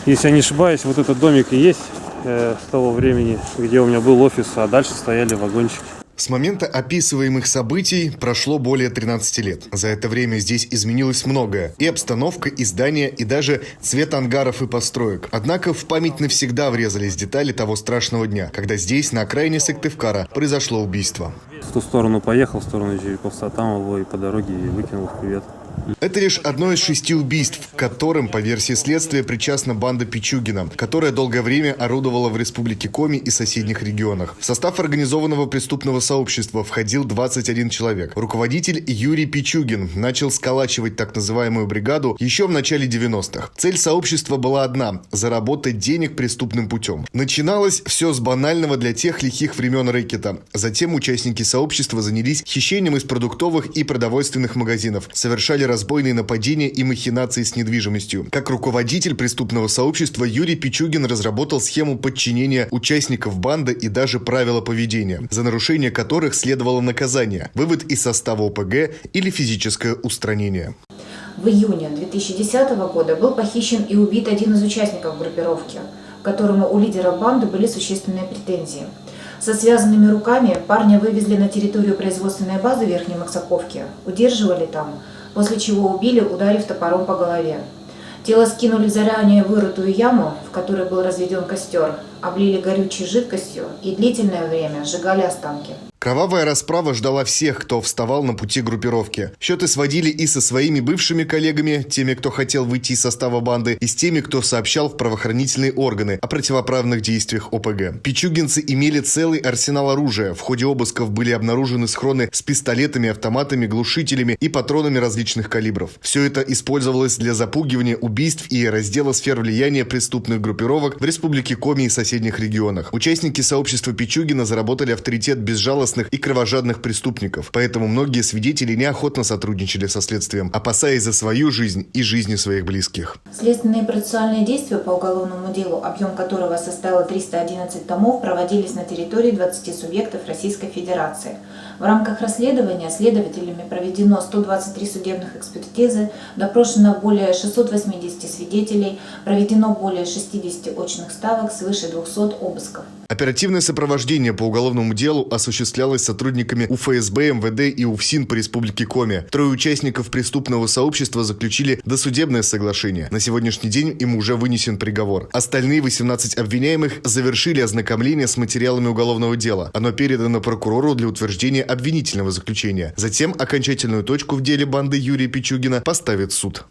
Если я не ошибаюсь, вот этот домик и есть с того времени, где у меня был офис, а дальше стояли вагончики. С момента описываемых событий прошло более 13 лет. За это время здесь изменилось многое. И обстановка, и здания, и даже цвет ангаров и построек. Однако в память навсегда врезались детали того страшного дня, когда здесь, на окраине Сыктывкара, произошло убийство. В ту сторону поехал, в сторону Череповца, там его и по дороге и выкинул в кювет. Это лишь одно из 6 убийств, к которым, по версии следствия, причастна банда Пичугина, которая долгое время орудовала в Республике Коми и соседних регионах. В состав организованного преступного сообщества входил 21 человек. Руководитель Юрий Пичугин начал сколачивать так называемую бригаду еще в начале 90-х. Цель сообщества была одна – заработать денег преступным путем. Начиналось все с банального для тех лихих времен рэкета. Затем участники сообщества занялись хищением из продуктовых и продовольственных магазинов, совершали разбойные нападения и махинации с недвижимостью. Как руководитель преступного сообщества Юрий Пичугин разработал схему подчинения участников банды и даже правила поведения, за нарушение которых следовало наказание, вывод из состава ОПГ или физическое устранение. В июне 2010 года был похищен и убит один из участников группировки, к которому у лидера банды были существенные претензии. Со связанными руками парня вывезли на территорию производственной базы Верхней Максаковки, удерживали там, после чего убили, ударив топором по голове. Тело скинули в заранее вырытую яму, в которой был разведен костер, облили горючей жидкостью и длительное время сжигали останки. Кровавая расправа ждала всех, кто вставал на пути группировки. Счеты сводили и со своими бывшими коллегами, теми, кто хотел выйти из состава банды, и с теми, кто сообщал в правоохранительные органы о противоправных действиях ОПГ. Пичугинцы имели целый арсенал оружия. В ходе обысков были обнаружены схроны с пистолетами, автоматами, глушителями и патронами различных калибров. Все это использовалось для запугивания, убийств и раздела сфер влияния преступных группировок в Республике Коми и соседних регионах. Участники сообщества Пичугина заработали авторитет безжалостных и кровожадных преступников, поэтому многие свидетели неохотно сотрудничали со следствием, опасаясь за свою жизнь и жизни своих близких. Следственные и процессуальные действия по уголовному делу, объем которого составил 311 томов, проводились на территории 20 субъектов Российской Федерации. В рамках расследования следователями проведено 123 судебных экспертизы, допрошено более 680 свидетелей, проведено более 60 очных ставок, свыше 200 обысков. Оперативное сопровождение по уголовному делу осуществлялось сотрудниками УФСБ, МВД и УФСИН по Республике Коми. Трое участников преступного сообщества заключили досудебное соглашение. На сегодняшний день им уже вынесен приговор. Остальные 18 обвиняемых завершили ознакомление с материалами уголовного дела. Оно передано прокурору для утверждения обвинительного заключения. Затем окончательную точку в деле банды Юрия Пичугина поставит суд.